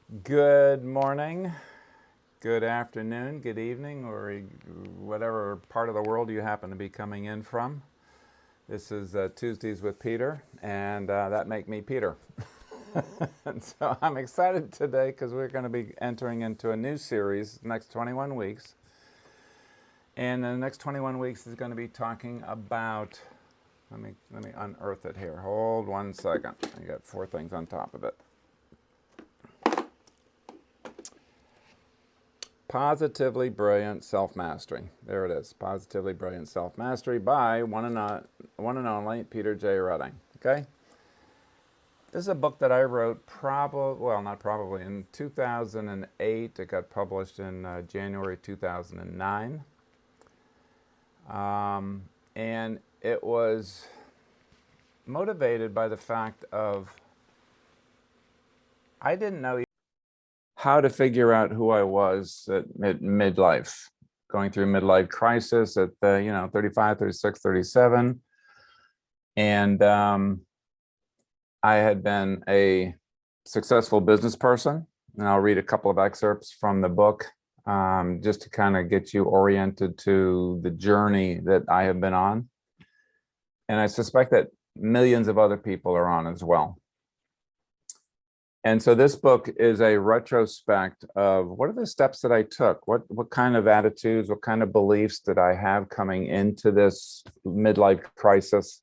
Good morning, good afternoon, good evening, or whatever part of the world you happen to be coming in from. This is Tuesdays with Peter, and that make me Peter. And so I'm excited today because we're going to be entering into a new series next 21 weeks. And the next 21 weeks is going to be talking about, let me unearth it here. Hold 1 second. I got 4 things on top of it. Positively Brilliant Self-Mastery. There it is. Positively Brilliant Self-Mastery by one and only Peter J. Redding. Okay? This is a book that I wrote in 2008. It got published in January 2009. And it was motivated by the fact of I didn't know how to figure out who I was at midlife, going through midlife crisis at 35, 36, 37. And I had been a successful business person. And I'll read a couple of excerpts from the book just to kind of get you oriented to the journey that I have been on. And I suspect that millions of other people are on as well. And so this book is a retrospect of what are the steps that I took? What kind of attitudes, what kind of beliefs did I have coming into this midlife crisis?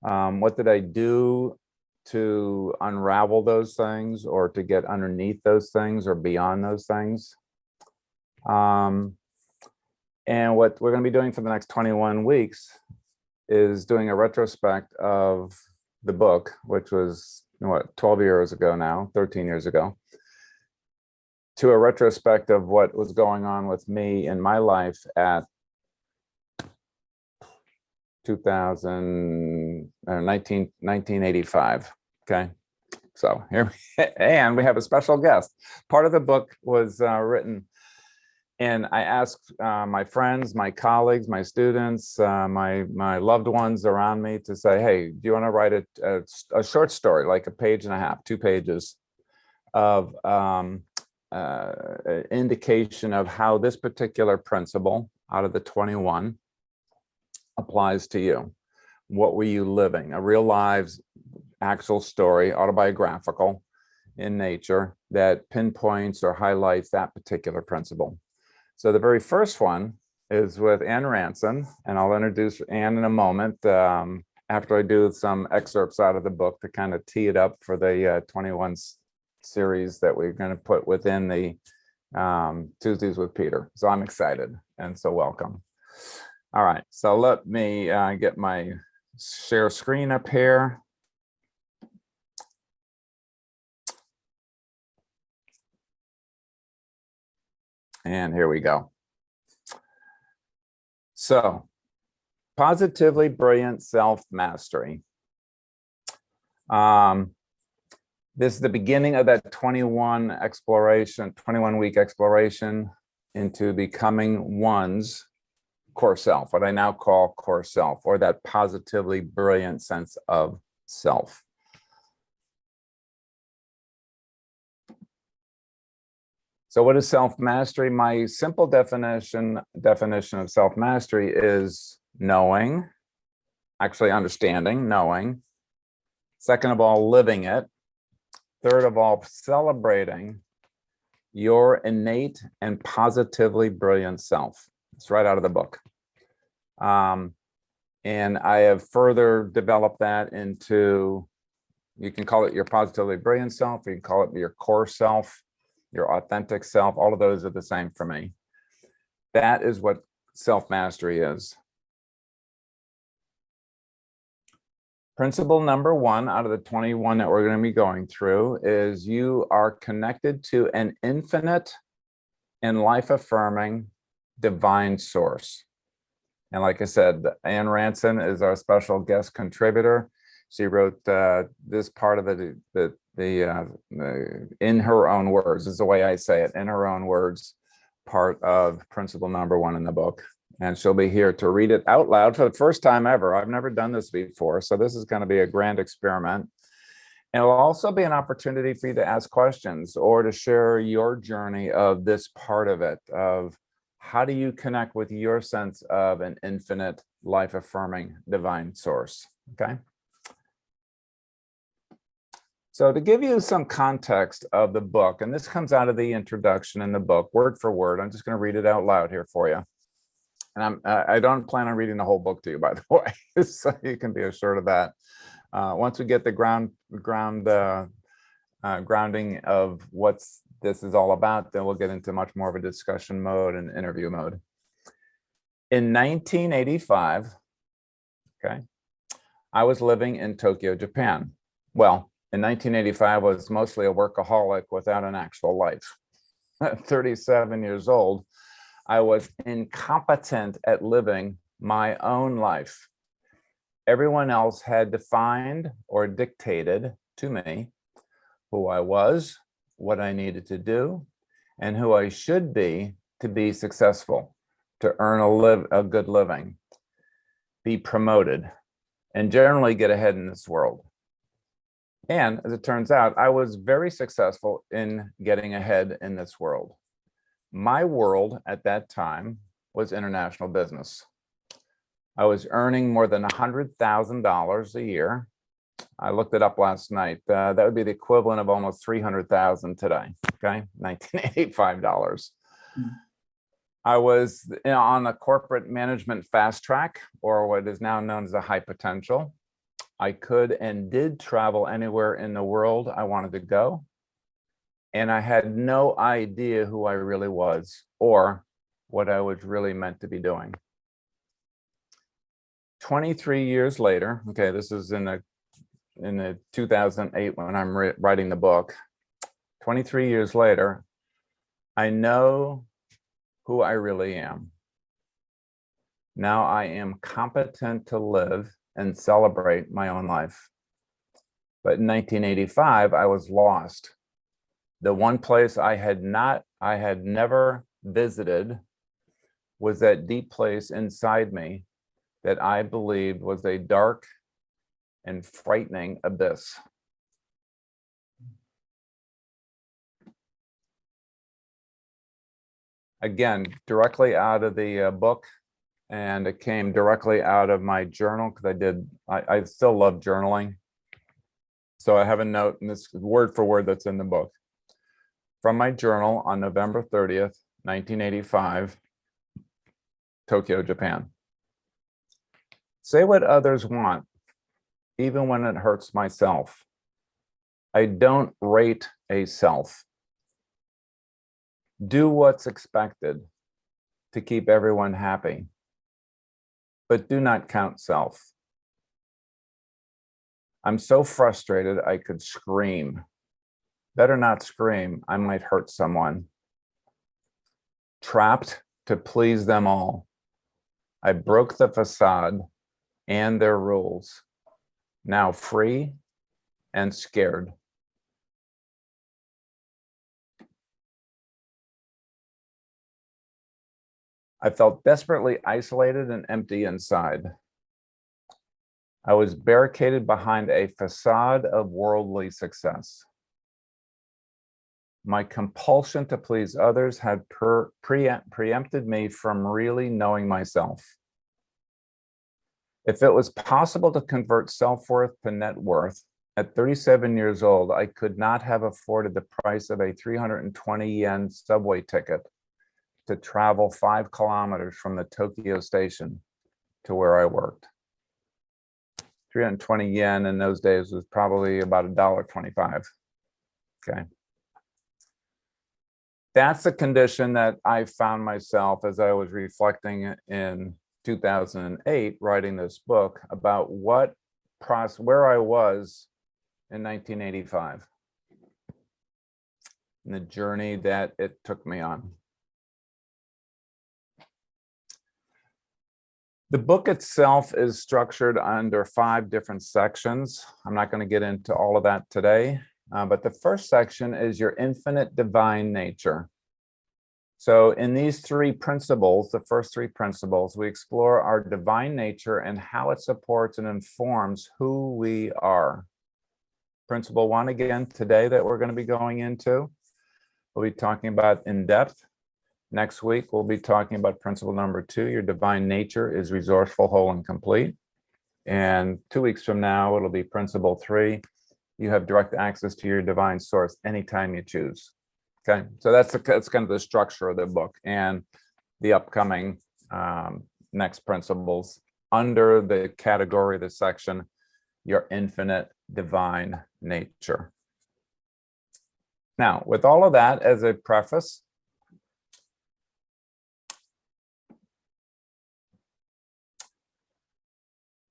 What did I do to unravel those things or to get underneath those things or beyond those things? And what we're going to be doing for the next 21 weeks is doing a retrospect of the book, which was 12 years ago now, 13 years ago, to a retrospect of what was going on with me in my life at 1985. Okay, so here, and we have a special guest. Part of the book was written, and I asked my friends, my colleagues, my students, my loved ones around me to say, hey, do you want to write a short story, like a page and a half, 2 pages of indication of how this particular principle out of the 21 applies to you? What were you living? A real lives, actual story, autobiographical in nature that pinpoints or highlights that particular principle. So the very first one is with Ann Ranson, and I'll introduce Ann in a moment after I do some excerpts out of the book to kind of tee it up for the 21 series that we're going to put within the Tuesdays with Peter. So I'm excited, and so welcome. All right, so let me get my share screen up here. And here we go. So, positively brilliant self-mastery. This is the beginning of that 21-week exploration into becoming one's core self, what I now call core self, or that positively brilliant sense of self. So what is self-mastery? My simple definition of self-mastery is knowing, actually understanding, knowing. Second of all, living it. Third of all, celebrating your innate and positively brilliant self. It's right out of the book. And I have further developed that into, you can call it your positively brilliant self, you can call it your core self, your authentic self. All of those are the same for me. That is what self-mastery is. Principle number 1 out of the 21 that we're going to be going through is you are connected to an infinite and life-affirming divine source. And like I said, Ann Ranson is our special guest contributor. She wrote this part of it, in her own words, is the way I say it, in her own words, part of principle number 1 in the book. And she'll be here to read it out loud for the first time ever. I've never done this before, so this is going to be a grand experiment. And it'll also be an opportunity for you to ask questions or to share your journey of this part of it, of how do you connect with your sense of an infinite, life-affirming divine source, okay? So to give you some context of the book, and this comes out of the introduction in the book, word for word, I'm just going to read it out loud here for you. And I don't plan on reading the whole book to you, by the way, so you can be assured of that. Once we get the grounding of what this is all about, then we'll get into much more of a discussion mode and interview mode. In 1985, okay, I was living in Tokyo, Japan. Well, in 1985, I was mostly a workaholic without an actual life. At 37 years old, I was incompetent at living my own life. Everyone else had defined or dictated to me who I was, what I needed to do, and who I should be to be successful, to earn a good living, be promoted, and generally get ahead in this world. And as it turns out, I was very successful in getting ahead in this world. My world at that time was international business. I was earning more than $100,000 a year. I looked it up last night. That would be the equivalent of almost 300,000 today, okay? 1985 dollars. I was on a corporate management fast track, or what is now known as a high potential. I could and did travel anywhere in the world I wanted to go. And I had no idea who I really was or what I was really meant to be doing. 23 years later, okay, this is in the 2008 when I'm writing the book. 23 years later, I know who I really am. Now I am competent to live and celebrate my own life. But in 1985, I was lost. The one place I had never visited was that deep place inside me that I believed was a dark and frightening abyss. Again, directly out of the book, and it came directly out of my journal because I still love journaling. So I have a note, and this word for word that's in the book. From my journal on November 30th, 1985, Tokyo, Japan. Say what others want, even when it hurts myself. I don't rate a self. Do what's expected to keep everyone happy, but do not count self. I'm so frustrated I could scream. Better not scream, I might hurt someone. Trapped to please them all. I broke the facade and their rules. Now free and scared. I felt desperately isolated and empty inside. I was barricaded behind a facade of worldly success. My compulsion to please others had preempted me from really knowing myself. If it was possible to convert self-worth to net worth, at 37 years old, I could not have afforded the price of a 320 yen subway ticket to travel 5 kilometers from the Tokyo station to where I worked. 320 yen in those days was probably about $1.25. Okay. That's the condition that I found myself as I was reflecting in 2008, writing this book about where I was in 1985 and the journey that it took me on. The book itself is structured under 5 different sections. I'm not going to get into all of that today, but the first section is your infinite divine nature. So in these 3 principles, the first 3 principles, we explore our divine nature and how it supports and informs who we are. Principle 1 again today that we're going to be going into. We'll be talking about in depth. Next week, we'll be talking about principle number 2, your divine nature is resourceful, whole, and complete. And 2 weeks from now, it'll be principle 3, you have direct access to your divine source anytime you choose. Okay, so that's kind of the structure of the book and the upcoming next principles under the category, the section, your infinite divine nature. Now, with all of that as a preface,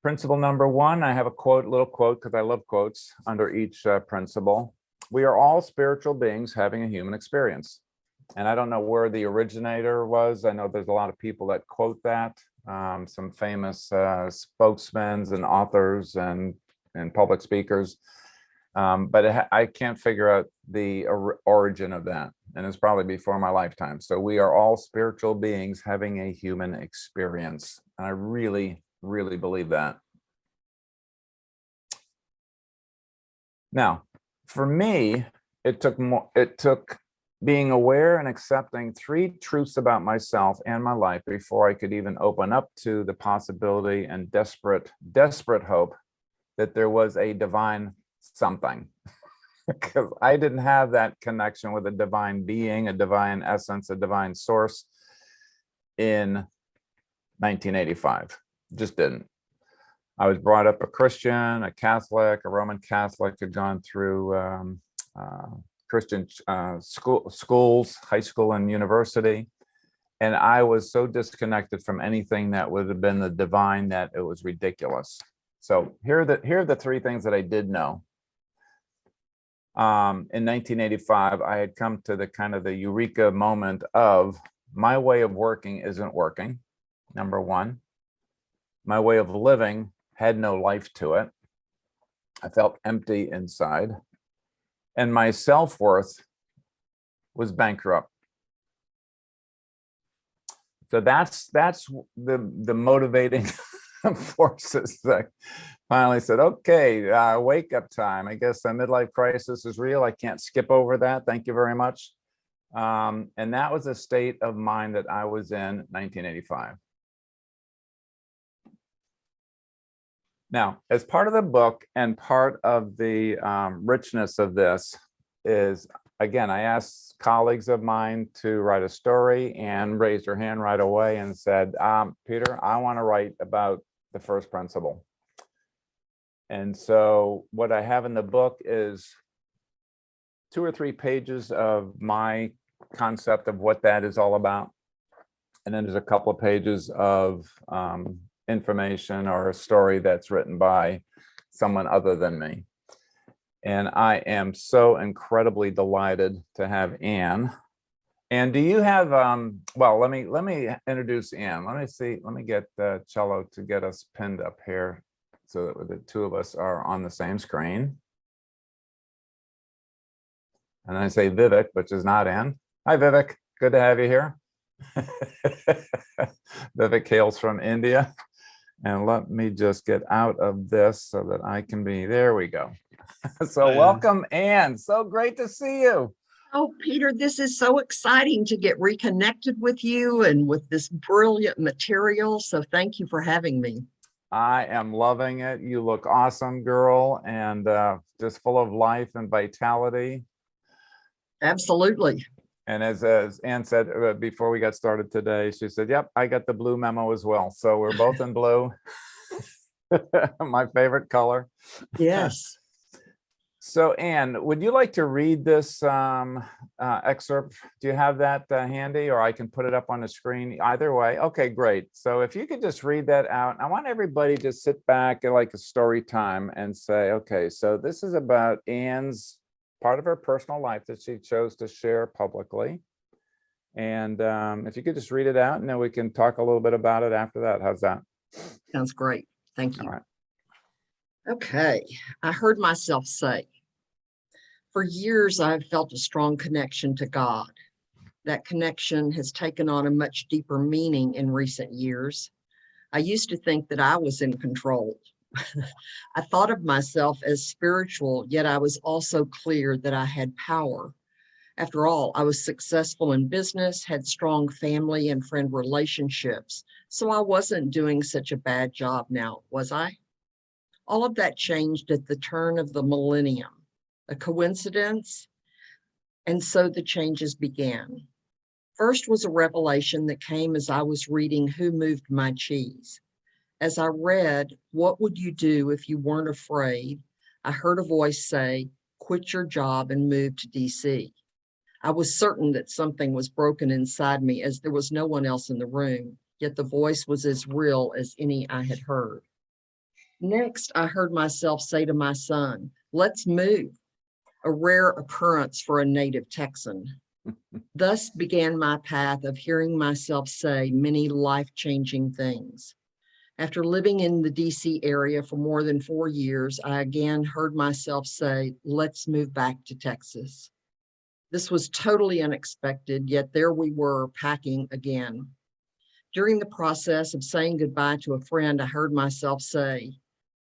principle number 1, I have a quote, little quote, because I love quotes under each principle. We are all spiritual beings having a human experience. And I don't know where the originator was. I know there's a lot of people that quote that, some famous spokesmen and authors and public speakers. But I can't figure out the origin of that. And it's probably before my lifetime. So we are all spiritual beings having a human experience. And I really, really believe that. Now, for me, it took being aware and accepting 3 truths about myself and my life before I could even open up to the possibility and desperate hope that there was a divine something. Because I didn't have that connection with a divine being, a divine essence, a divine source in 1985. Just didn't. I was brought up a Christian, a Catholic, a Roman Catholic, had gone through Christian schools, high school and university. And I was so disconnected from anything that would have been the divine that it was ridiculous. So here are the 3 things that I did know. In 1985, I had come to the kind of the eureka moment of my way of working isn't working. Number 1, my way of living had no life to it. I felt empty inside, and my self-worth was bankrupt. So that's the motivating forces that finally said, okay, wake up time. I guess the midlife crisis is real. I can't skip over that. Thank you very much. And that was a state of mind that I was in 1985. Now, as part of the book and part of the richness of this is, again, I asked colleagues of mine to write a story and raised her hand right away and said, Peter, I want to write about the first principle. And so what I have in the book is 2 or 3 pages of my concept of what that is all about. And then there's a couple of pages of information or a story that's written by someone other than me. And I am so incredibly delighted to have Ann. And do you have, well, let me introduce Ann. Let me get Cello to get us pinned up here so that the 2 of us are on the same screen. And I say Vivek, which is not Ann. Hi, Vivek. Good to have you here. Vivek hails from India. And let me just get out of this so that I can be, there we go. So welcome, Ann. So great to see you. Oh, Peter, this is so exciting to get reconnected with you and with this brilliant material. So thank you for having me. I am loving it. You look awesome, girl, and just full of life and vitality. Absolutely. And as Ann said before we got started today, she said, yep, I got the blue memo as well. So we're both in blue. My favorite color. Yes. So Ann, would you like to read this excerpt? Do you have that handy, or I can put it up on the screen? Either way. Okay, great. So if you could just read that out. I want everybody to sit back at like a story time and say, okay, so this is about Ann's part of her personal life that she chose to share publicly. And if you could just read it out, and then we can talk a little bit about it after that. How's that? Sounds great. Thank you. All right. Okay. I heard myself say, for years, I've felt a strong connection to God. That connection has taken on a much deeper meaning in recent years. I used to think that I was in control, I thought of myself as spiritual, yet I was also clear that I had power. After all, I was successful in business, had strong family and friend relationships, so I wasn't doing such a bad job now, was I? All of that changed at the turn of the millennium. A coincidence? And so the changes began. First was a revelation that came as I was reading Who Moved My Cheese. As I read, What would you do if you weren't afraid? I heard a voice say, quit your job and move to DC. I was certain that something was broken inside me as there was no one else in the room, yet the voice was as real as any I had heard. Next, I heard myself say to my son, let's move, a rare occurrence for a native Texan. Thus began my path of hearing myself say many life-changing things. After living in the DC area for more than 4 years, I again heard myself say, let's move back to Texas. This was totally unexpected, yet there we were packing again. During the process of saying goodbye to a friend, I heard myself say,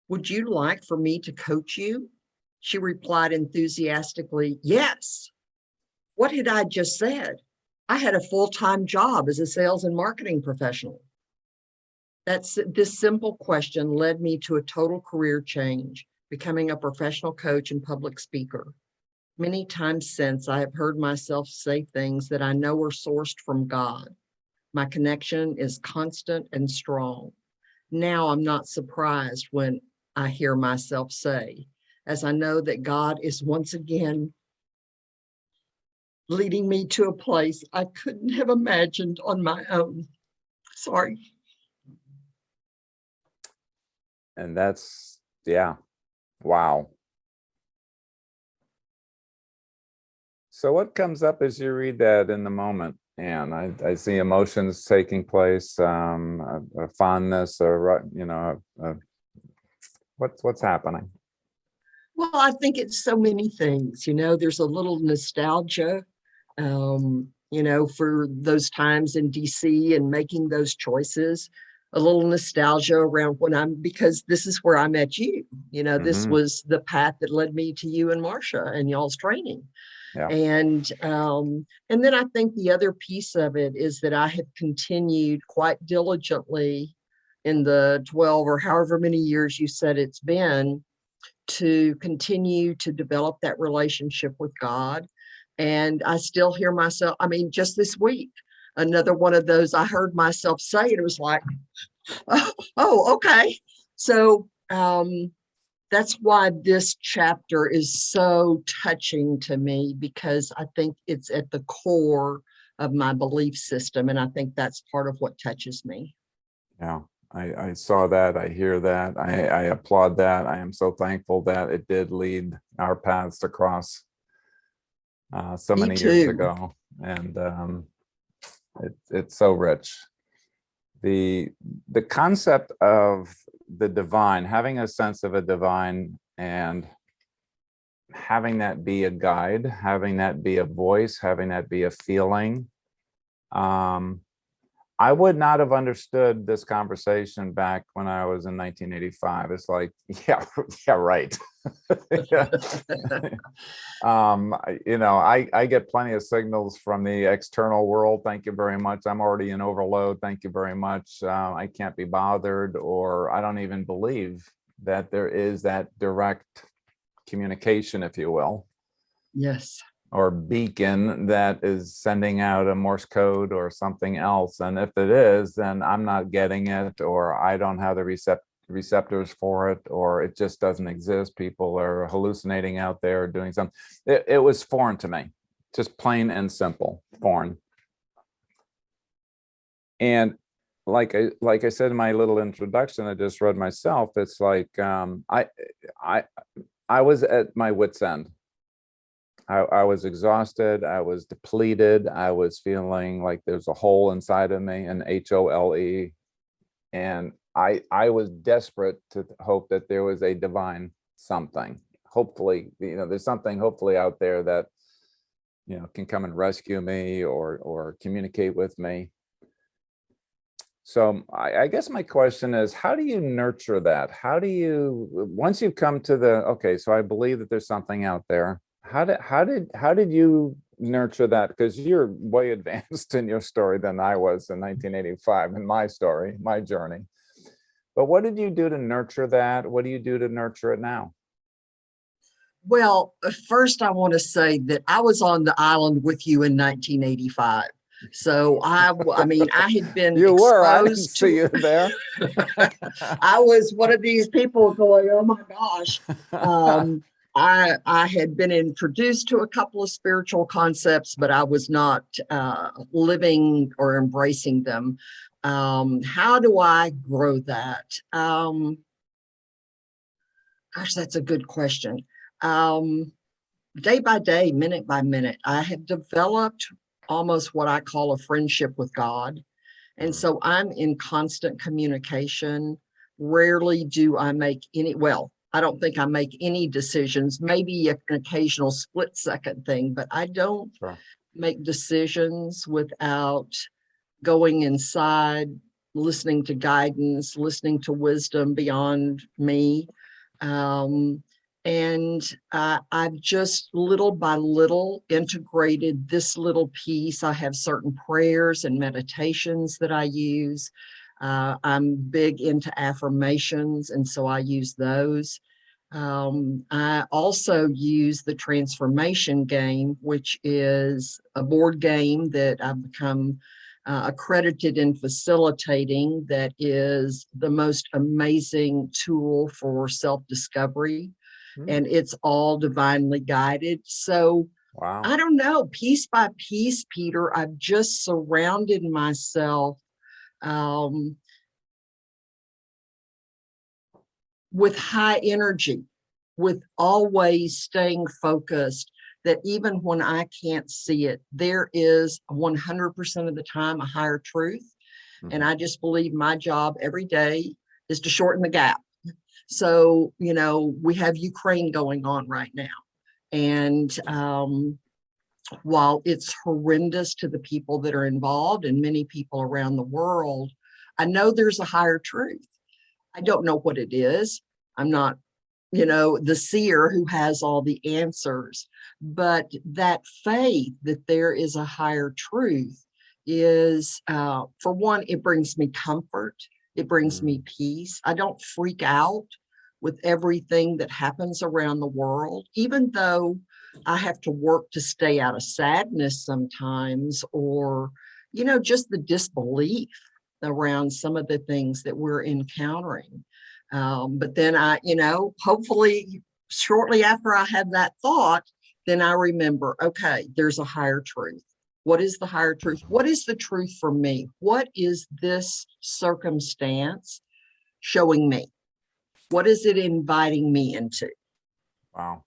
would you like for me to coach you? She replied enthusiastically, yes. What had I just said? I had a full-time job as a sales and marketing professional. This simple question led me to a total career change, becoming a professional coach and public speaker. Many times since, I have heard myself say things that I know are sourced from God. My connection is constant and strong. Now I'm not surprised when I hear myself say, as I know that God is once again leading me to a place I couldn't have imagined on my own. Sorry. And that's, yeah, wow. So what comes up as you read that in the moment? And I see emotions taking place, a fondness, or what's happening? Well, I think it's so many things, there's a little nostalgia, for those times in DC and making those choices, a little nostalgia around because this is where I met you, this Mm-hmm. was the path that led me to you and Marcia and y'all's training. Yeah. And then I think the other piece of it is that I have continued quite diligently in the 12 or however many years you said it's been to continue to develop that relationship with God. And I still hear myself, just this week, another one of those I heard myself say, and it was like, oh, okay. So that's why this chapter is so touching to me, because I think it's at the core of my belief system. And I think that's part of what touches me. Yeah, I saw that. I hear that. I applaud that. I am so thankful that it did lead our paths to cross so Me many years too. ago. And it's so rich. The concept of the divine, having a sense of a divine and having that be a guide, having that be a voice, having that be a feeling. I would not have understood this conversation back when I was in 1985. It's like, yeah, right. Yeah. I get plenty of signals from the external world. Thank you very much. I'm already in overload. Thank you very much. I can't be bothered, or I don't even believe that there is that direct communication, if you will. Yes. Or beacon that is sending out a Morse code or something else. And if it is, then I'm not getting it, or I don't have the receptors for it, or it just doesn't exist. People are hallucinating out there doing something. It was foreign to me, just plain and simple, foreign. And like I said in my little introduction I just read myself, it's like I was at my wit's end. I was exhausted. I was depleted. I was feeling like there's a hole inside of me, an HOLE. And I was desperate to hope that there was a divine something. Hopefully, there's something hopefully out there that, can come and rescue me or communicate with me. So I guess my question is, how do you nurture that? How do you, once you come to the, okay, so I believe that there's something out there. How did you nurture that? Because you're way advanced in your story than I was in 1985 in my story, my journey. But what did you do to nurture that? What do you do to nurture it now? Well, first, I want to say that I was on the island with you in 1985. So I mean, I had been You were, I didn't exposed see to, you there. I was one of these people going, oh my gosh. Um, I had been introduced to a couple of spiritual concepts, but I was not living or embracing them. How do I grow that? Gosh, that's a good question. Um, Day by day, minute by minute, I have developed almost what I call a friendship with God. And Mm, so I'm in constant communication. Rarely do I make any, well, I don't think I make any decisions, maybe an occasional split second thing, but I don't sure. make decisions without going inside, listening to guidance, listening to wisdom beyond me. Um, and I've just little by little integrated this little piece. I have certain prayers and meditations that I use. I'm big into affirmations, and so I use those. I also use the transformation game, which is a board game that I've become accredited in facilitating, that is the most amazing tool for self-discovery, Mm, and it's all divinely guided. So wow. I don't know, piece by piece, Peter, I've just surrounded myself um, with high energy, with always staying focused, that even when I can't see it, there is 100% of the time a higher truth. And Mhm. I just believe my job every day is to shorten the gap. So, we have Ukraine going on right now. And while it's horrendous to the people that are involved and many people around the world, I know there's a higher truth. I don't know what it is. I'm not, the seer who has all the answers, but that faith that there is a higher truth is, for one, it brings me comfort. It brings me Mm, peace. I don't freak out with everything that happens around the world, even though I have to work to stay out of sadness sometimes, or, just the disbelief around some of the things that we're encountering. But then hopefully shortly after I have that thought, then I remember, okay, there's a higher truth. What is the higher truth? What is the truth for me? What is this circumstance showing me? What is it inviting me into? wow.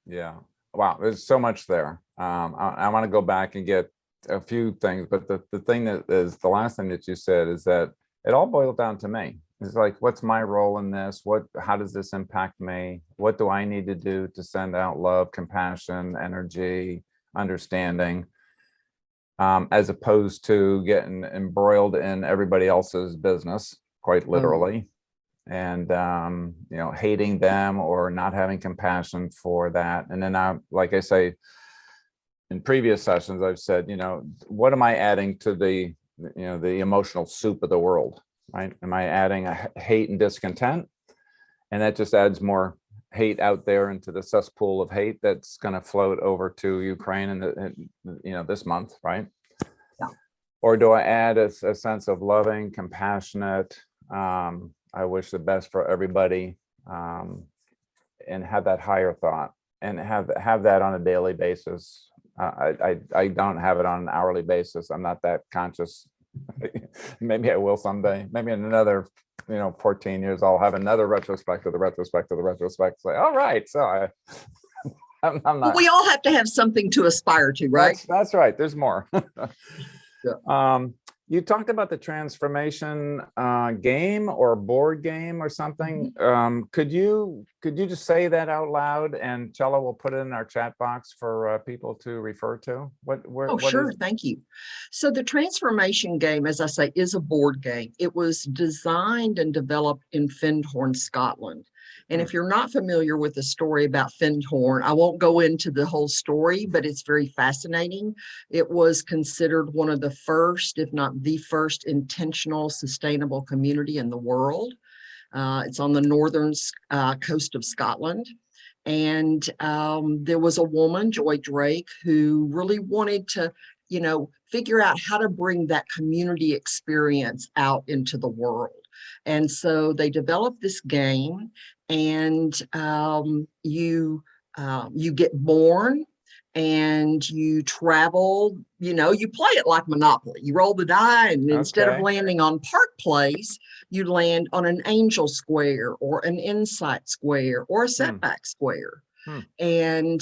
Yeah. Wow. There's so much there. I want to go back and get a few things, but the thing that is the last thing that you said is that it all boiled down to me. It's like, what's my role in this? How does this impact me? What do I need to do to send out love, compassion, energy, understanding, as opposed to getting embroiled in everybody else's business, quite Mm, literally, and hating them or not having compassion for that. And then like I say in previous sessions, I've said, what am I adding to the emotional soup of the world, right? Am I adding a hate and discontent, and that just adds more hate out there into the cesspool of hate that's going to float over to Ukraine and this month, right? yeah. Or do I add a sense of loving, compassionate, I wish the best for everybody, um, and have that higher thought and have that on a daily basis. I don't have it on an hourly basis. I'm not that conscious. Maybe I will someday. Maybe in another 14 years I'll have another retrospect of the retrospect of the retrospect. Say, all right, so I'm But not. we all have to have something to aspire to, right? That's right. There's more. Yeah. Um, You talked about the transformation game or board game or something. Could you just say that out loud, and Cello will put it in our chat box for people to refer to? Oh, sure. Thank you. So the transformation game, as I say, is a board game. It was designed and developed in Findhorn, Scotland. And if you're not familiar with the story about Findhorn, I won't go into the whole story, but it's very fascinating. It was considered one of the first, if not the first, intentional sustainable community in the world. It's on the northern coast of Scotland. And there was a woman, Joy Drake, who really wanted to, figure out how to bring that community experience out into the world. And so they developed this game, and you get born and you travel, you play it like Monopoly. You roll the die, and instead of landing on Park Place, you land on an angel square or an insight square or a setback square. And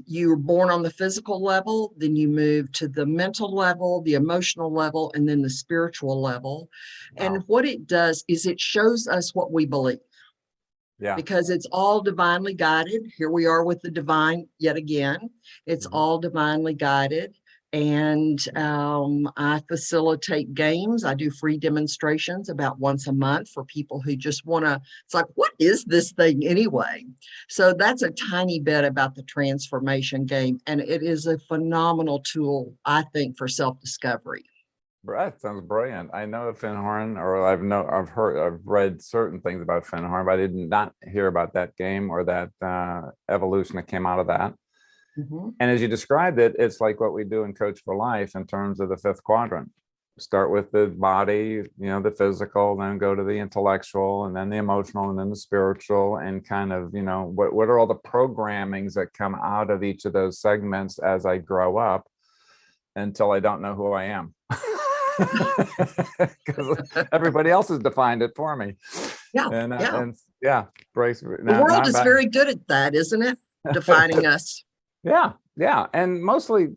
you're born on the physical level, then you move to the mental level, the emotional level, and then the spiritual level. Wow. And what it does is it shows us what we believe. Yeah. Because it's all divinely guided. Here we are with the divine yet again. It's all divinely guided. And I facilitate games. I do free demonstrations about once a month for people who just want to, it's like, what is this thing anyway? So that's a tiny bit about the transformation game. And it is a phenomenal tool, I think, for self-discovery. That sounds brilliant. I know Findhorn, or I've read certain things about Findhorn, but I did not hear about that game or that evolution that came out of that. And as you described it, it's like what we do in Coach for Life in terms of the fifth quadrant. Start with the body, the physical, then go to the intellectual, and then the emotional, and then the spiritual, and kind of, what are all the programmings that come out of each of those segments as I grow up until I don't know who I am. Because everybody else has defined it for me. Yeah. Bryce. The world is very good at that, isn't it? Defining us. Yeah. And mostly,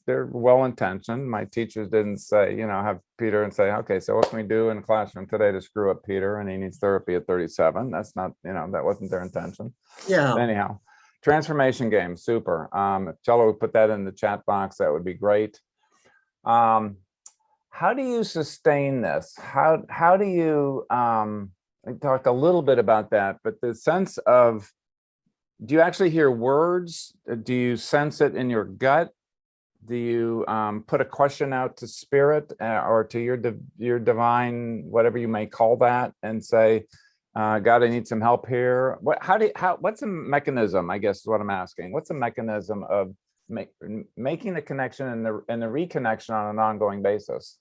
they're well-intentioned. My teachers didn't say, have Peter and say, okay, so what can we do in the classroom today to screw up Peter? And he needs therapy at 37. That's not, that wasn't their intention. Yeah. Anyhow, transformation game, super. If Cello would put that in the chat box, that would be great. How do you sustain this? How do you, I talked a little bit about that, but the sense of, do you actually hear words? Do you sense it in your gut? Do you put a question out to spirit or to your divine, whatever you may call that, and say, God, I need some help here? What's the mechanism, I guess is what I'm asking. What's the mechanism of making the connection and the reconnection on an ongoing basis?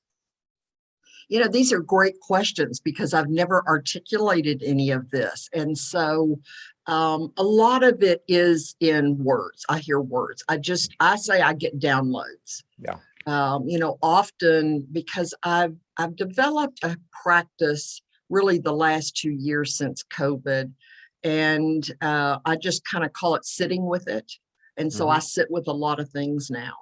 These are great questions because I've never articulated any of this. And so a lot of it is in words. I hear words. I say I get downloads. Yeah. Often because I've developed a practice really the last 2 years since COVID. And I just kind of call it sitting with it. And so I sit with a lot of things now.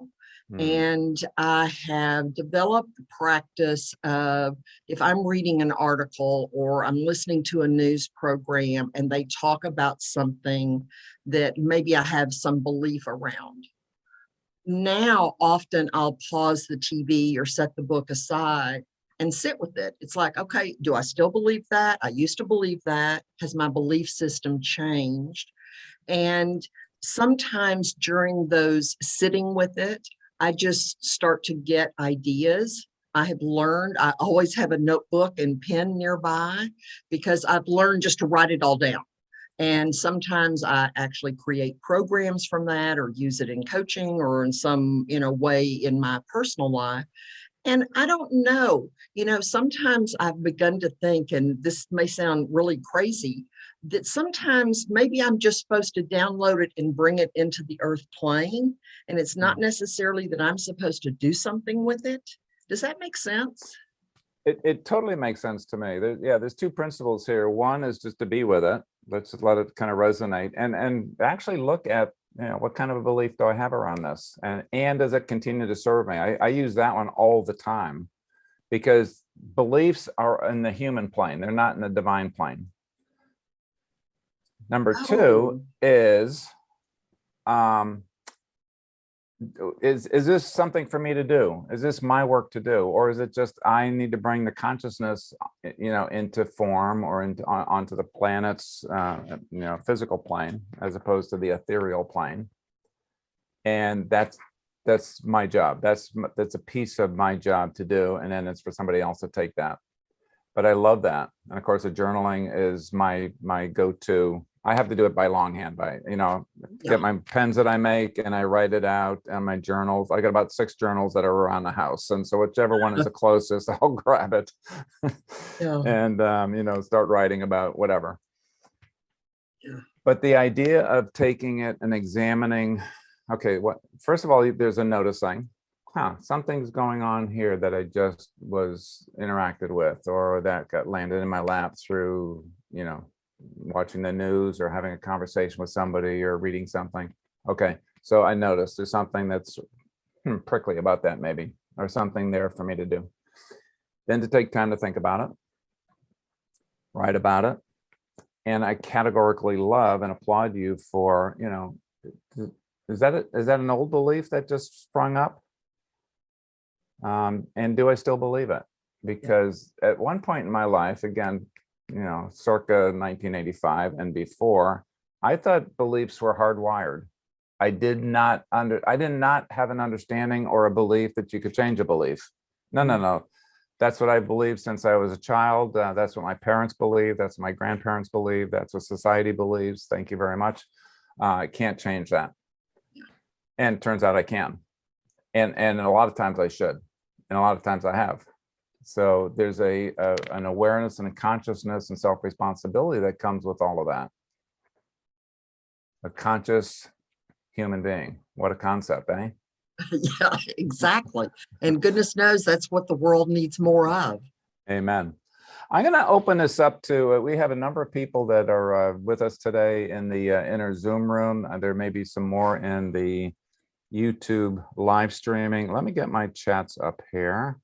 And I have developed the practice of, if I'm reading an article or I'm listening to a news program and they talk about something that maybe I have some belief around. Now, often I'll pause the TV or set the book aside and sit with it. It's like, okay, do I still believe that? I used to believe that. Has my belief system changed? And sometimes during those sitting with it, I just start to get ideas. I have learned, I always have a notebook and pen nearby because I've learned just to write it all down. And sometimes I actually create programs from that or use it in coaching or in some, way in my personal life. And I don't know, sometimes I've begun to think, and this may sound really crazy, that sometimes maybe I'm just supposed to download it and bring it into the earth plane. And it's not necessarily that I'm supposed to do something with it. Does that make sense? It totally makes sense to me. There's two principles here. One is just to be with it. Let's just let it kind of resonate and actually look at, what kind of a belief do I have around this? And does it continue to serve me? I use that one all the time. because beliefs are in the human plane. They're not in the divine plane. Number two is this something for me to do? Is this my work to do? Or is it just I need to bring the consciousness, into form or onto the planet's, physical plane, as opposed to the ethereal plane? And that's my job. That's a piece of my job to do. And then it's for somebody else to take that. But I love that. And of course, the journaling is my go-to. I have to do it by longhand, get my pens that I make and I write it out, and my journals. I got about 6 journals that are around the house. And so whichever one is the closest, I'll grab it and, start writing about whatever. Yeah. But the idea of taking it and examining, okay, first of all, there's a noticing, something's going on here that I just was interacted with, or that got landed in my lap through, watching the news or having a conversation with somebody or reading something. Okay, so I noticed there's something that's prickly about that, maybe, or something there for me to do. Then to take time to think about it, write about it. And I categorically love and applaud you for, is that an old belief that just sprung up? And do I still believe it? Because at one point in my life, again, circa 1985 and before, I thought beliefs were hardwired. I did not have an understanding or a belief that you could change a belief. No. That's what I believed since I was a child. That's what my parents believe. That's what my grandparents believe. That's what society believes. Thank you very much. I can't change that. And it turns out I can. And a lot of times I should. And a lot of times I have. So there's an awareness and a consciousness and self-responsibility that comes with all of that. A conscious human being. What a concept, eh? Yeah, exactly. And goodness knows that's what the world needs more of. Amen. I'm going to open this up to, we have a number of people that are with us today in the inner Zoom room. There may be some more in the YouTube live streaming. Let me get my chats up here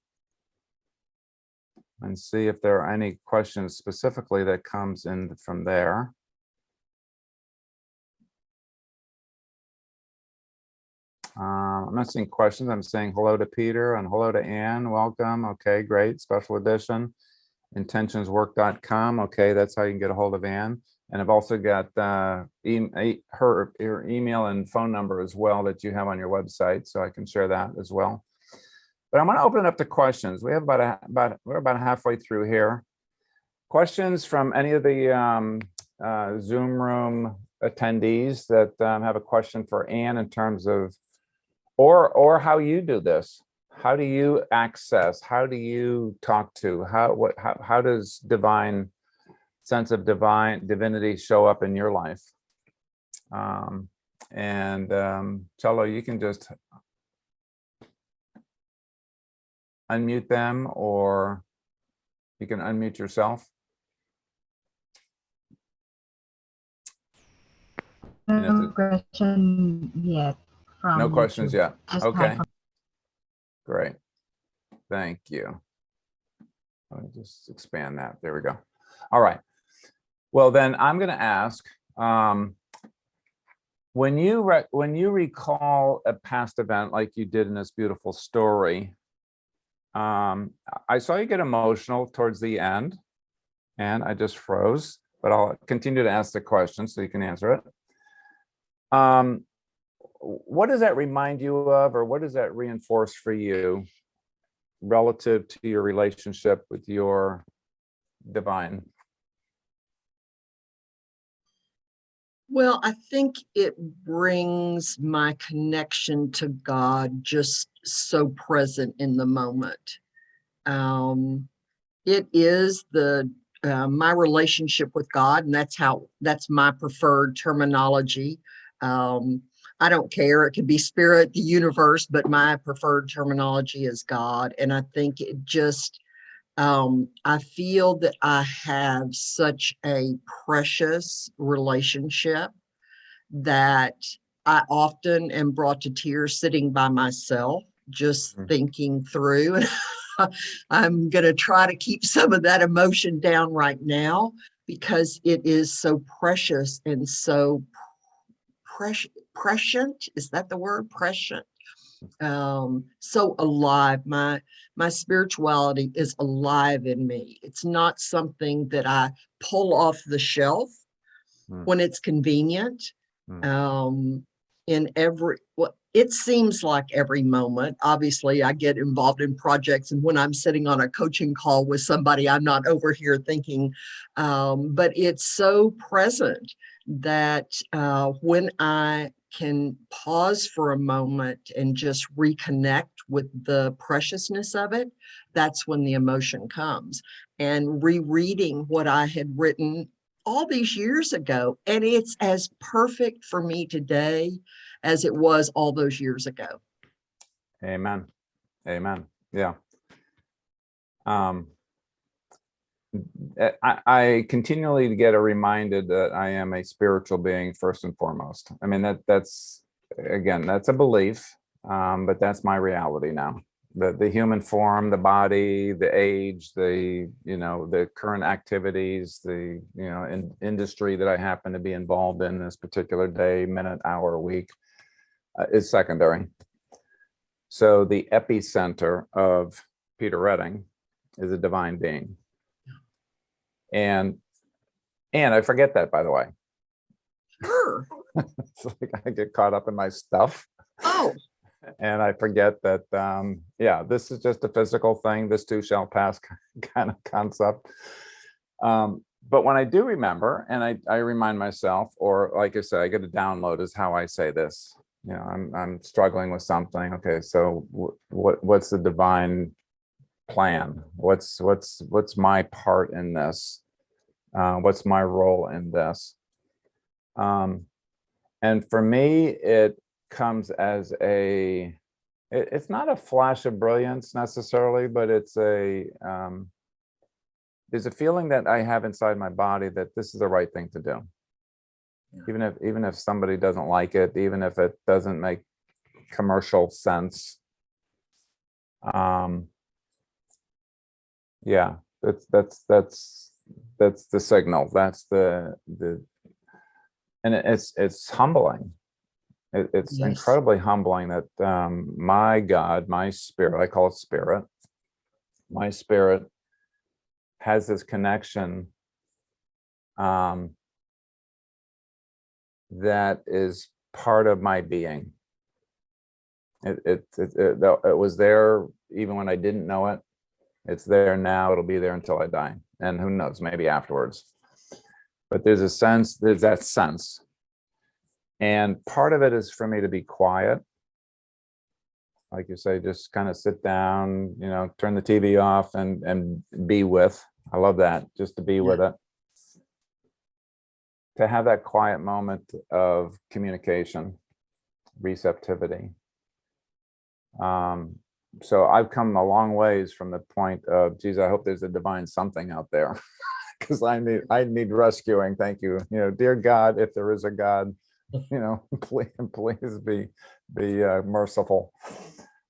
and see if there are any questions specifically that comes in from there. I'm not seeing questions. I'm saying hello to Peter and hello to Ann. Welcome. Okay, great. Special edition. Intentionswork.com. Okay, that's how you can get a hold of Ann. And I've also got her email and phone number as well that you have on your website, so I can share that as well. But I'm going to open it up to questions. We have we're about halfway through here. Questions from any of the Zoom room attendees that have a question for Ann in terms of, or how you do this. How do you access? How do you talk to? How does sense of divinity show up in your life? Cello, you can just unmute them, or you can unmute yourself. No question yet. No questions yet. Okay. Great. Thank you. Let me just expand that. There we go. All right. Well, then I'm going to ask, when you recall a past event like you did in this beautiful story, I saw you get emotional towards the end, and I just froze, but I'll continue to ask the question so you can answer it. What does that remind you of, or what does that reinforce for you relative to your relationship with your divine? Well, I think it brings my connection to God just so present in the moment. It is my relationship with God, and that's my preferred terminology. I don't care. It could be spirit, the universe, but my preferred terminology is God. And I think it just, I feel that I have such a precious relationship that I often am brought to tears sitting by myself, just thinking through. I'm going to try to keep some of that emotion down right now because it is so precious and so prescient. Is that the word? Prescient. So alive. My spirituality is alive in me. It's not something that I pull off the shelf when it's convenient. In every, well, it seems like every moment. Obviously, I get involved in projects, and when I'm sitting on a coaching call with somebody, I'm not over here thinking, but it's so present that when I can pause for a moment and just reconnect with the preciousness of it, that's when the emotion comes. And rereading what I had written all these years ago, and it's as perfect for me today as it was all those years ago. Amen. Amen. Yeah. I continually get reminded that I am a spiritual being first and foremost. I mean, that's again, that's a belief, but that's my reality now. The human form, the body, the age, the the current activities, the industry that I happen to be involved in this particular day, minute, hour, week, is secondary. So the epicenter of Peter Redding is a divine being. And I forget that, by the way. Sure. It's like I get caught up in my stuff. Oh. And I forget that, yeah, this is just a physical thing. This too shall pass kind of concept. But when I do remember, and I remind myself, or like I said, I get a download is how I say this. I'm struggling with something. Okay, so what's the divine plan? What's my part in this? What's my role in this? And for me, it comes as it's not a flash of brilliance necessarily, but it's there's a feeling that I have inside my body that this is the right thing to do. Yeah. Even if somebody doesn't like it, even if it doesn't make commercial sense. Yeah, that's the signal. That's the and it's humbling. It's Yes. incredibly humbling that my God, my spirit, I call it spirit, my spirit has this connection that is part of my being. It was there even when I didn't know it. It's there now. It'll be there until I die. And who knows, maybe afterwards. But there's that sense. And part of it is for me to be quiet. Like you say, just kind of sit down, turn the TV off and be with. I love that, just to be with it. To have that quiet moment of communication, receptivity. So I've come a long ways from the point of, geez, I hope there's a divine something out there, because I need rescuing. Thank you. Dear God, if there is a God, please be merciful.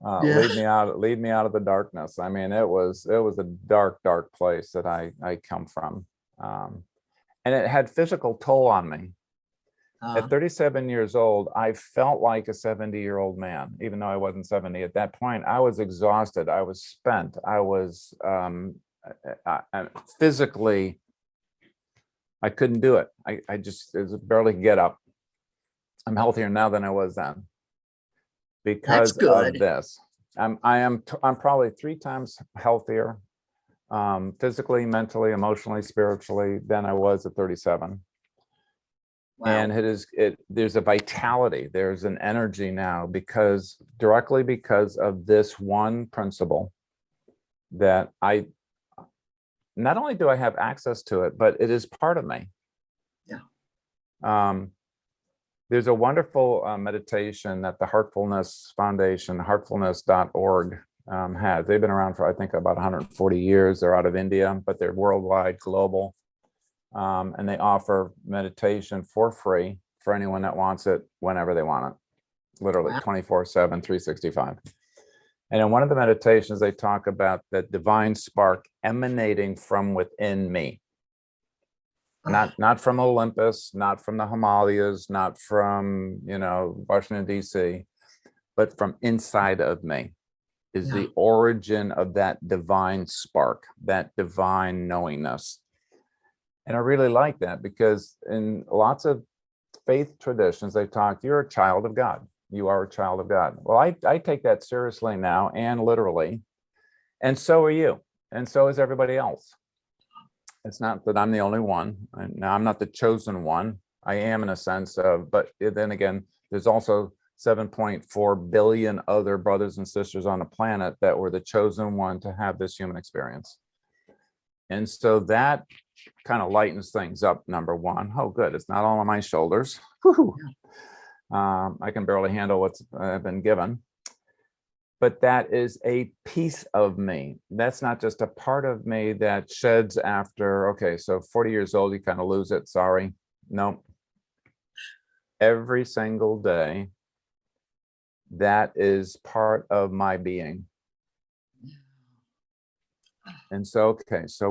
Lead me out of the darkness. I mean, it was a dark place that I come from, and it had physical toll on me. At 37 years old, I felt like a 70-year-old man, even though I wasn't 70 at that point. I was exhausted. I was spent. I was physically, I couldn't do it. I just barely get up. I'm healthier now than I was then because of this. I'm probably 3 times healthier, physically, mentally, emotionally, spiritually, than I was at 37. Wow. And there's a vitality, there's an energy now directly because of this one principle that not only do I have access to it, but it is part of me. Yeah. There's a wonderful meditation that the Heartfulness Foundation, heartfulness.org, has. They've been around for, I think, about 140 years. They're out of India, but they're worldwide, global. And they offer meditation for free for anyone that wants it whenever they want it, literally 24/7, 365. And in one of the meditations, they talk about that divine spark emanating from within me. Not from Olympus, not from the Himalayas, not from, Washington, D.C., but from inside of me is the origin of that divine spark, that divine knowingness. And I really like that, because in lots of faith traditions, they talk, you're a child of God. You are a child of God. Well, I take that seriously now, and literally, and so are you, and so is everybody else. It's not that I'm the only one. Now, I'm not the chosen one. I am, in a sense of, but then again, there's also 7.4 billion other brothers and sisters on the planet that were the chosen one to have this human experience. And so that kind of lightens things up, number one. Oh, good. It's not all on my shoulders. Whew. I can barely handle what's been given. But that is a piece of me. That's not just a part of me that sheds after, okay, so 40 years old, you kind of lose it. Sorry. No. Every single day, that is part of my being. And so, okay, so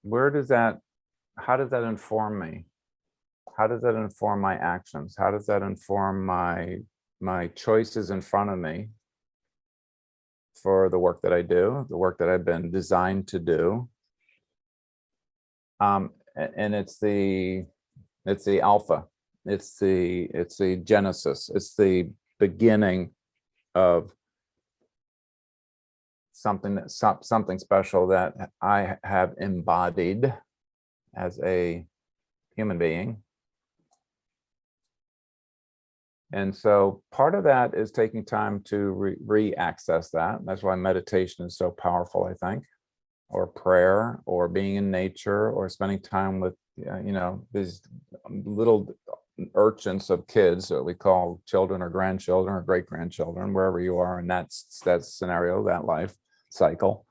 where does that, how does that inform me? How does that inform my actions? How does that inform my choices in front of me for the work that I do, the work that I've been designed to do? And it's the alpha, it's the genesis, it's the beginning of something special that I have embodied as a human being. And so part of that is taking time to re-access that. That's why meditation is so powerful, I think, or prayer, or being in nature, or spending time with, these little urchins of kids that we call children or grandchildren or great-grandchildren, wherever you are in that scenario, that life cycle.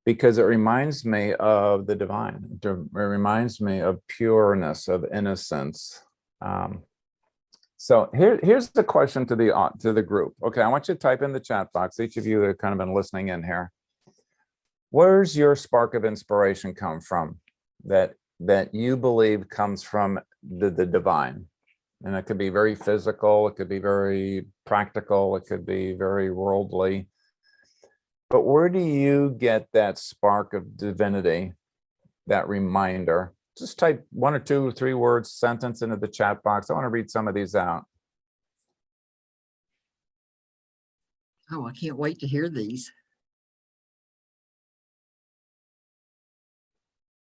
Because it reminds me of the divine. It reminds me of pureness, of innocence. So here's the question to the group. Okay, I want you to type in the chat box, each of you that have kind of been listening in here. Where's your spark of inspiration come from that you believe comes from the divine? And it could be very physical, it could be very practical, it could be very worldly. But where do you get that spark of divinity, that reminder? Just type 1 or 2 or 3 words, sentence into the chat box. I want to read some of these out. Oh, I can't wait to hear these.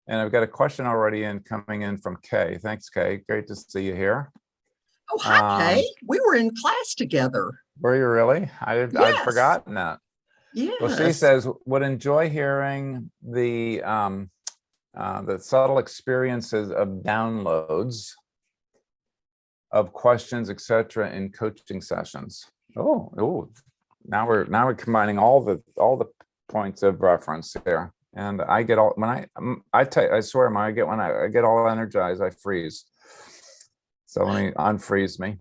And I've got a question already coming in from Kay. Thanks, Kay. Great to see you here. Oh, hi, Kay. We were in class together. Were you really? I'd forgotten that. Yes. Well, she says, would enjoy hearing the subtle experiences of downloads of questions, etc., in coaching sessions. Oh, now we're combining all the points of reference here. And I get all, when I swear, when I get all energized, I freeze. So let me unfreeze me.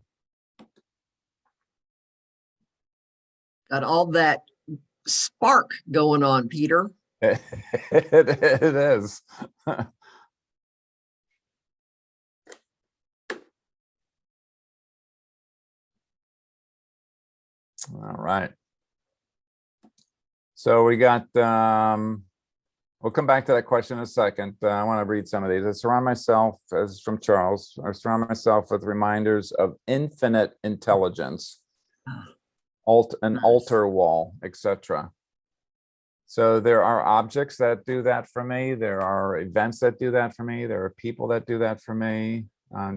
Got all that spark going on, Peter. It is. All right. So we got, we'll come back to that question in a second. I want to read some of these. I surround myself, as from Charles, I surround myself with reminders of infinite intelligence, an altar wall, etc. So there are objects that do that for me. There are events that do that for me. There are people that do that for me.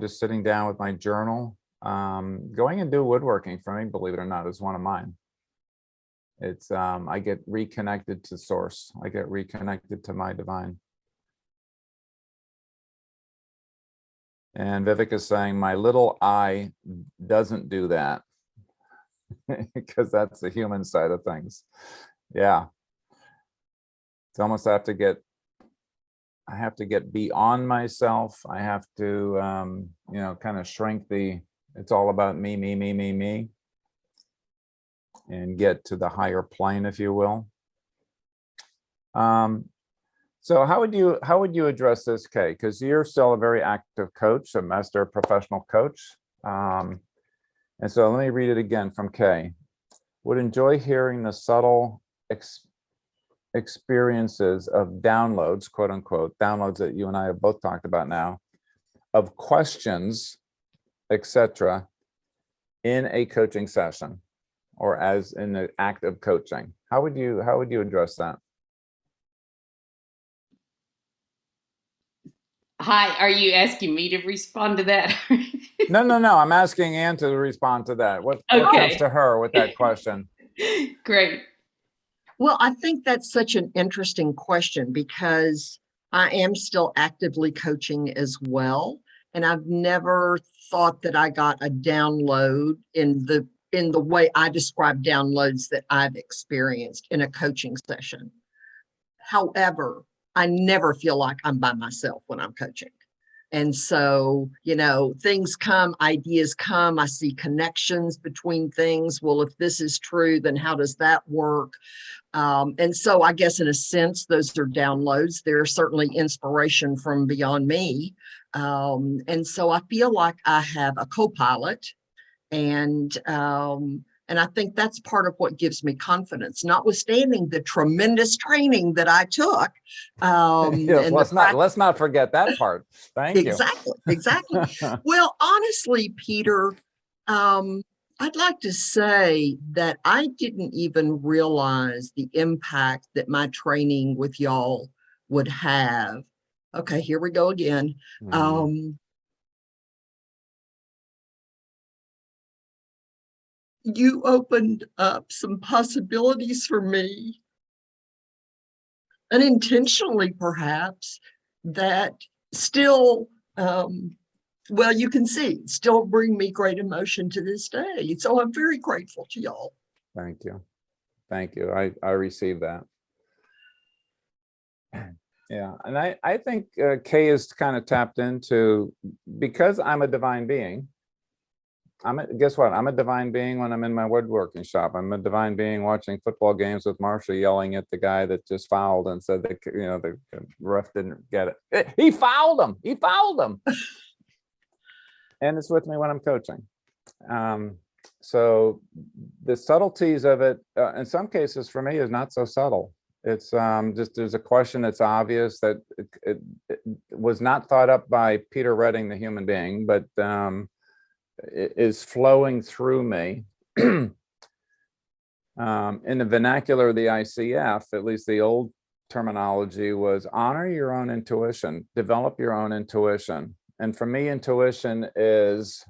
Just sitting down with my journal. Going and do woodworking for me, believe it or not, is one of mine. It's I get reconnected to source. I get reconnected to my divine. And Vivek is saying my little I doesn't do that because that's the human side of things. Yeah. It's almost I have to get beyond myself. I have to kind of shrink it's all about me. and get to the higher plane, if you will. So how would you address this, Kay? Because you're still a very active coach, a master professional coach. And so let me read it again from Kay. Would enjoy hearing the subtle experiences of downloads, quote unquote, downloads that you and I have both talked about now, of questions, etc., in a coaching session or as in the act of coaching. How would you address that? Hi, are you asking me to respond to that? No. I'm asking Ann to respond to that. What comes to her with that question? Great. Well, I think that's such an interesting question because I am still actively coaching as well. And I've never thought that I got a download in the way I describe downloads that I've experienced in a coaching session. However, I never feel like I'm by myself when I'm coaching. And so, things come, ideas come, I see connections between things. Well, if this is true, then how does that work? And so I guess in a sense, those are downloads. They're certainly inspiration from beyond me. And so I feel like I have a co-pilot, and I think that's part of what gives me confidence, notwithstanding the tremendous training that I took. Yes, let's not forget that part. Thank you. Exactly. Well, honestly, Peter, I'd like to say that I didn't even realize the impact that my training with y'all would have. Okay, here we go again. You opened up some possibilities for me, unintentionally perhaps, that still, well, you can see, still bring me great emotion to this day. So I'm very grateful to y'all. Thank you. Thank you. I received that. Yeah, and I think Kay is kind of tapped into, because I'm a divine being. Guess what? I'm a divine being when I'm in my woodworking shop. I'm a divine being watching football games with Marcia, yelling at the guy that just fouled and said that, the ref didn't get it. He fouled him. He fouled him. And it's with me when I'm coaching. So the subtleties of it, in some cases for me, is not so subtle. It's just, there's a question that's obvious that it was not thought up by Peter Redding, the human being, but is flowing through me. In the vernacular of the ICF, at least the old terminology was honor your own intuition, develop your own intuition. And for me, intuition is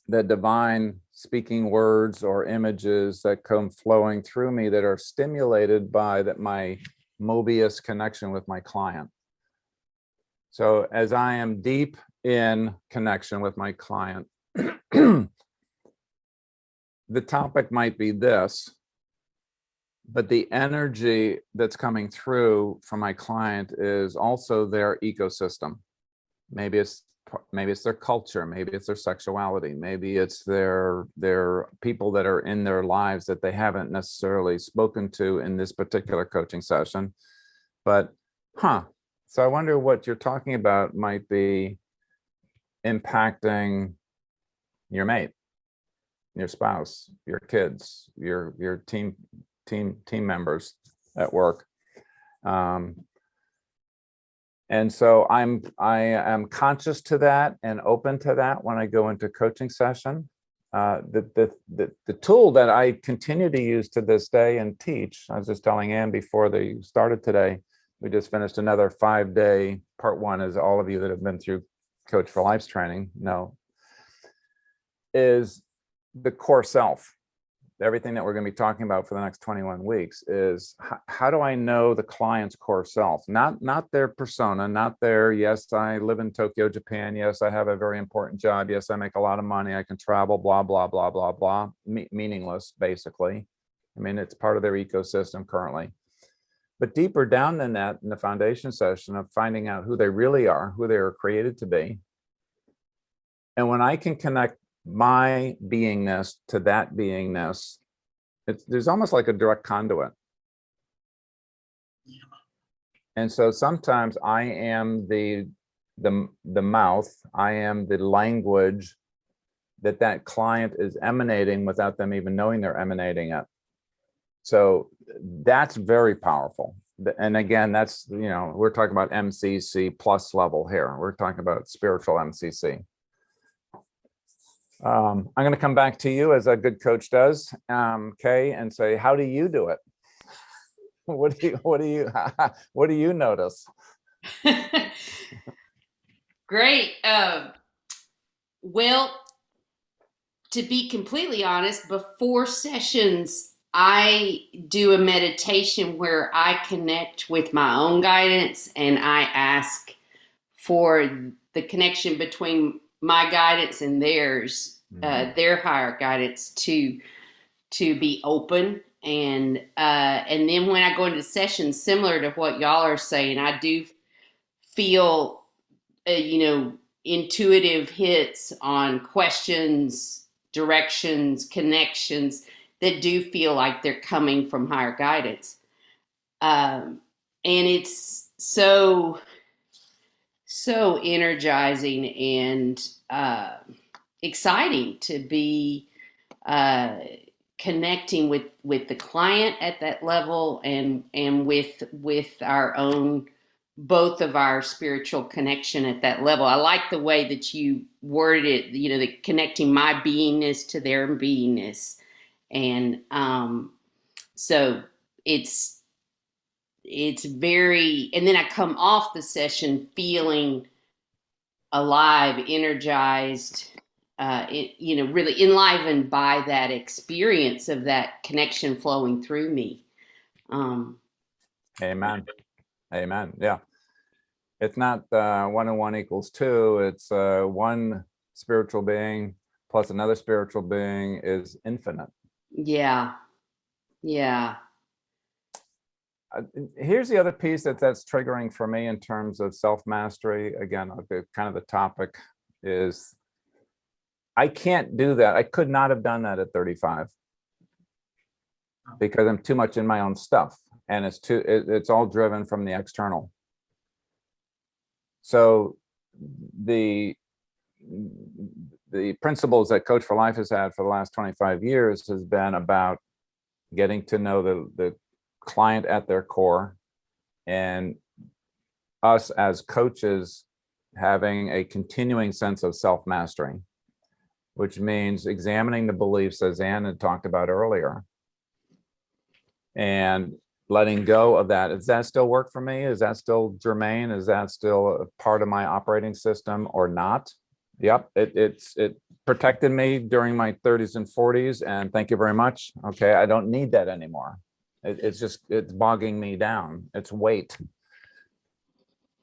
the divine speaking words or images that come flowing through me that are stimulated by my Mobius connection with my client. So as I am deep in connection with my client, the topic might be this, but the energy that's coming through from my client is also their ecosystem. Maybe it's their culture, maybe it's their sexuality, maybe it's their people that are in their lives that they haven't necessarily spoken to in this particular coaching session. But so I wonder what you're talking about might be impacting your mate, your spouse, your kids, your team members at work. And so I am conscious to that and open to that when I go into coaching session. The tool that I continue to use to this day and teach, I was just telling Ann before they started today, we just finished another 5-day part one, as all of you that have been through Coach for Life's training know, is the core self. Everything that we're going to be talking about for the next 21 weeks is how do I know the client's core self, not their persona, not their, yes, I live in Tokyo, Japan. Yes, I have a very important job. Yes, I make a lot of money. I can travel, blah, blah, blah, blah, blah, meaningless, basically. I mean, it's part of their ecosystem currently. But deeper down than that, in the foundation session of finding out who they really are, who they were created to be. And when I can connect my beingness to that beingness, there's almost like a direct conduit. And so sometimes I am the mouth, I am the language that client is emanating without them even knowing they're emanating it. So that's very powerful. And again, that's, we're talking about MCC plus level here. We're talking about spiritual MCC. I'm going to come back to you as a good coach does, Kay, and say, how do you do it? What do you notice? Great. Well, to be completely honest, before sessions, I do a meditation where I connect with my own guidance and I ask for the connection between my guidance and theirs, their higher guidance to be open. And then when I go into sessions similar to what y'all are saying, I do feel, intuitive hits on questions, directions, connections that do feel like they're coming from higher guidance. And it's so energizing and exciting to be connecting with the client at that level and with our own, both of our spiritual connection at that level. I like the way that you worded it, the connecting my beingness to their beingness. And so it's very, and then I come off the session feeling alive, energized, really enlivened by that experience of that connection flowing through me. Amen. Amen. Yeah. It's not 1 and 1 equals 2. It's one spiritual being plus another spiritual being is infinite. Yeah. Yeah. Here's the other piece that's triggering for me in terms of self-mastery. Again, kind of the topic is I can't do that. I could not have done that at 35 because I'm too much in my own stuff, and it's all driven from the external. So the principles that Coach for Life has had for the last 25 years has been about getting to know the client at their core, and us as coaches having a continuing sense of self-mastery, which means examining the beliefs, as Ann had talked about earlier, and letting go of that. Does that still work for me? Is that still germane? Is that still a part of my operating system or not? Yep, it protected me during my 30s and 40s, and thank you very much. Okay, I don't need that anymore. It's bogging me down. It's weight.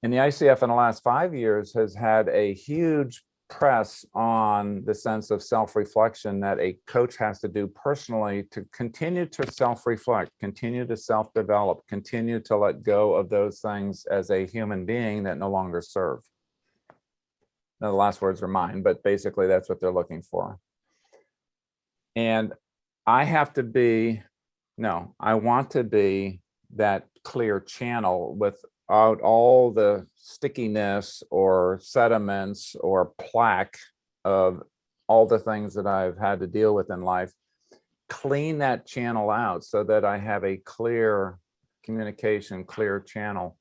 And the ICF in the last 5 years has had a huge press on the sense of self-reflection that a coach has to do personally to continue to self-reflect, continue to self-develop, continue to let go of those things as a human being that no longer serve. Now, the last words are mine, but basically that's what they're looking for. And I want to be that clear channel without all the stickiness or sediments or plaque of all the things that I've had to deal with in life. Clean that channel out so that I have a clear communication, clear channel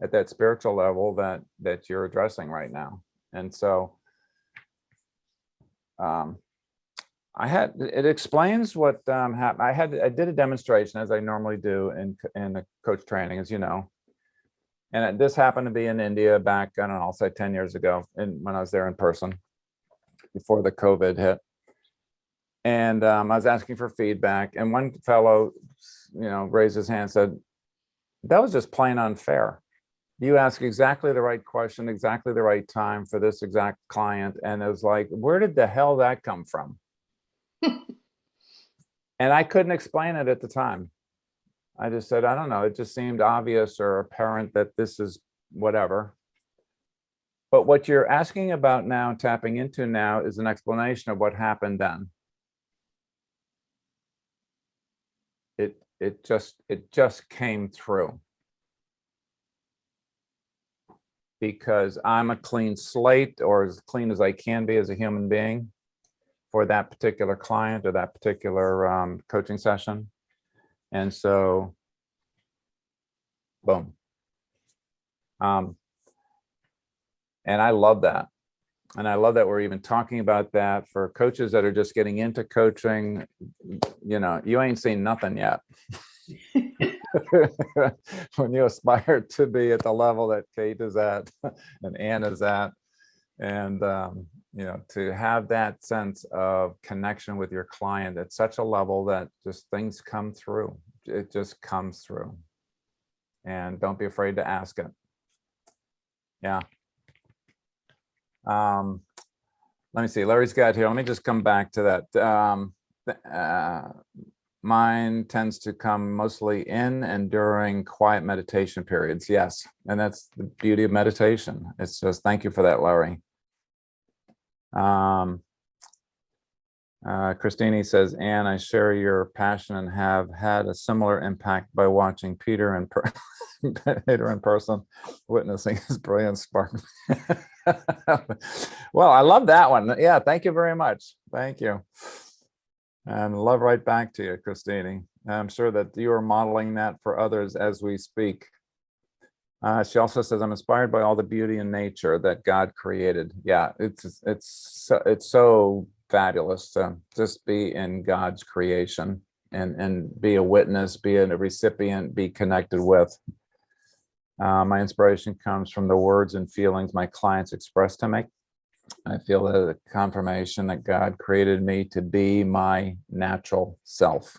at that spiritual level that you're addressing right now. And so it explains what happened. I did a demonstration, as I normally do in the coach training, as you know. And this happened to be in India back, I don't know, I'll say 10 years ago, when I was there in person before the COVID hit. And I was asking for feedback, and one fellow, raised his hand and said, that was just plain unfair. You ask exactly the right question, exactly the right time for this exact client. And it was like, where did the hell that come from? And I couldn't explain it at the time. I just said, I don't know. It just seemed obvious or apparent that this is whatever. But what you're asking about now, tapping into now, is an explanation of what happened then. it just came through. Because I'm a clean slate, or as clean as I can be as a human being for that particular client or that particular coaching session. And so, boom. And I love that. And I love that we're even talking about that for coaches that are just getting into coaching. You know, you ain't seen nothing yet. When you aspire to be at the level that Kate is at and Ann is at, and you know, to have that sense of connection with your client at such a level that just things come through. It just comes through, and don't be afraid to ask it. Yeah. Let me see, Larry's got here. Let me just come back to that. Mine tends to come mostly in and during quiet meditation periods. Yes. And that's the beauty of meditation. It's just, thank you for that, Larry. Christine says, Ann, I share your passion and have had a similar impact by watching Peter in person, witnessing his brilliant spark. Well, I love that one. Yeah, thank you very much. Thank you. And love right back to you, Christine. I'm sure that you are modeling that for others as we speak. She also says, I'm inspired by all the beauty in nature that God created. Yeah, it's so fabulous to just be in God's creation and be a witness, be a recipient, be connected with. My inspiration comes from the words and feelings my clients express to me. I feel that a confirmation that God created me to be my natural self.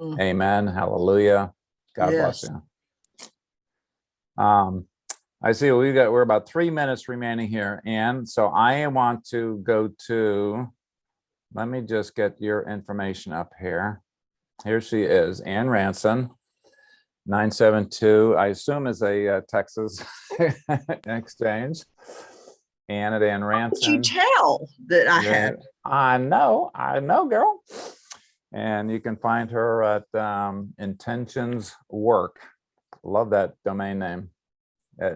Amen. Hallelujah. God bless you. I see we're about 3 minutes remaining here. And so I want to go to, let me just get your information up here. Here she is, Ann Ranson, 972, I assume is a Texas exchange. Ann at Ann Ranson. How did you tell that I had? I know, girl. And you can find her at Intentions Work. Love that domain name.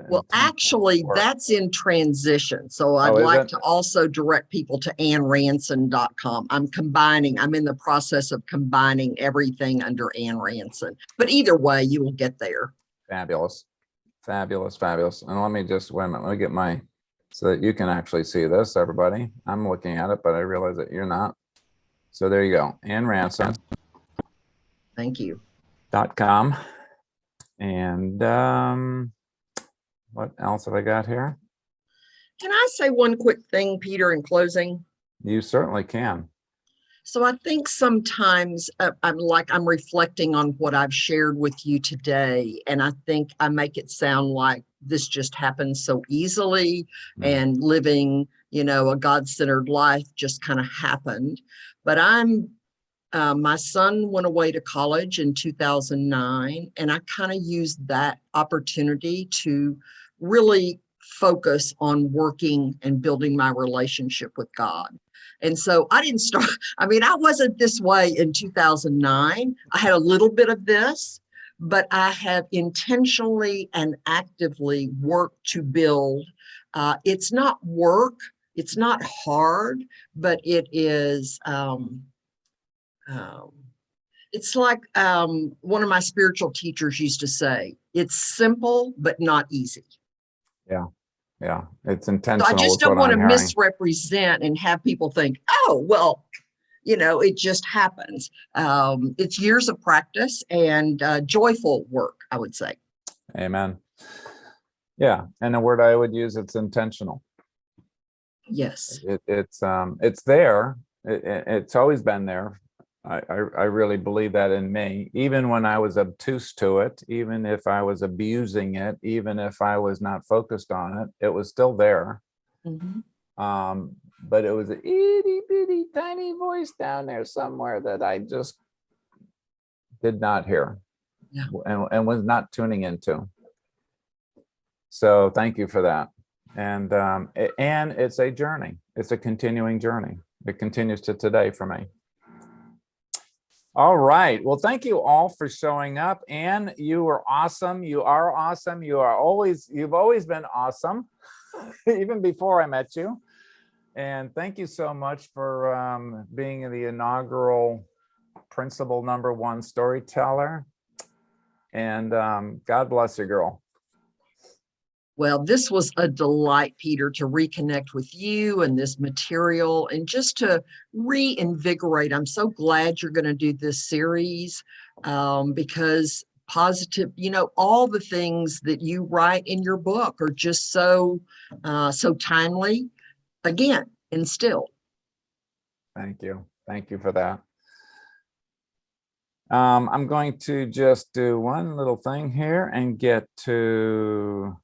Well, actually, that's in transition. So I'd like to also direct people to annranson.com. I'm in the process of combining everything under Ann Ranson. But either way, you will get there. Fabulous. Fabulous, fabulous. And let me just, wait a minute, let me get my, so that you can actually see this, everybody. I'm looking at it, but I realize that you're not. So there you go, Ann Ranson. Thank you. .com. And what else have I got here? Can I say one quick thing, Peter, in closing? You certainly can. So I think sometimes I'm reflecting on what I've shared with you today, and I think I make it sound like this just happens so easily, and living, a God-centered life just kind of happened. But my son went away to college in 2009, and I kind of used that opportunity to really focus on working and building my relationship with God. And so I didn't start, I wasn't this way in 2009. I had a little bit of this, but I have intentionally and actively worked to build. It's not work, it's not hard, but it is, it's like one of my spiritual teachers used to say, it's simple, but not easy. Yeah, it's intentional. So I just don't want to misrepresent and have people think, oh, well, it just happens. It's years of practice and joyful work, I would say. Amen. Yeah, and the word I would use, it's intentional. Yes. It's there. It's always been there. I really believe that in me, even when I was obtuse to it, even if I was abusing it, even if I was not focused on it, it was still there. But it was an itty bitty tiny voice down there somewhere that I just did not hear, and was not tuning into. So thank you for that. And it's a journey. It's a continuing journey. It continues to today for me. All right. Well, thank you all for showing up. Ann, you were awesome. You are awesome. You've always been awesome, even before I met you. And thank you so much for being the inaugural principal #1 storyteller. And God bless you, girl. Well, this was a delight, Peter, to reconnect with you and this material and just to reinvigorate. I'm so glad you're going to do this series because positive, all the things that you write in your book are just so timely, again, and still. Thank you. Thank you for that. I'm going to just do one little thing here and get to,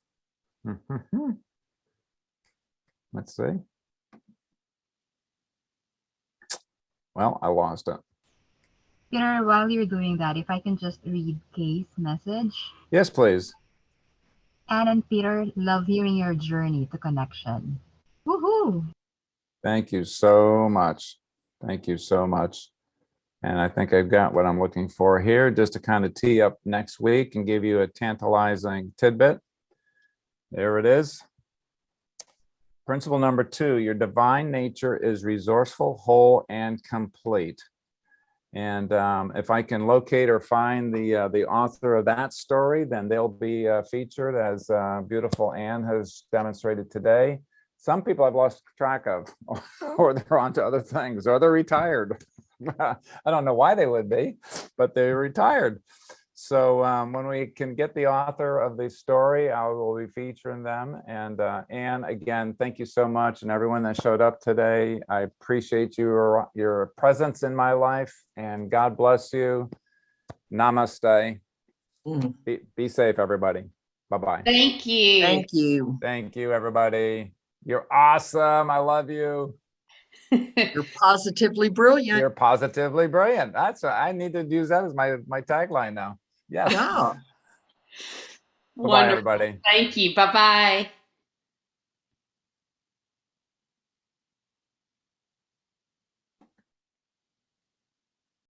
let's see. Well, I lost it. Peter, while you're doing that, if I can just read Kay's message. Yes, please. Ann and Peter, love hearing your journey to connection. Woohoo! Thank you so much. Thank you so much. And I think I've got what I'm looking for here, just to kind of tee up next week and give you a tantalizing tidbit. There it is. Principle #2, your divine nature is resourceful, whole, and complete. And if I can locate or find the author of that story, then they'll be featured, as beautiful Ann has demonstrated today. Some people I've lost track of, or they're on to other things, or they're retired. I don't know why they would be, but they're retired. So when we can get the author of the story, I will be featuring them. And Ann, again, thank you so much. And everyone that showed up today, I appreciate your presence in my life, and God bless you. Namaste. Be safe, everybody. Bye-bye. Thank you. Thank you. Thank you, everybody. You're awesome. I love you. You're positively brilliant. You're positively brilliant. I need to use that as my tagline now. Yes. Yeah. Bye-bye, everybody. Thank you. Bye-bye.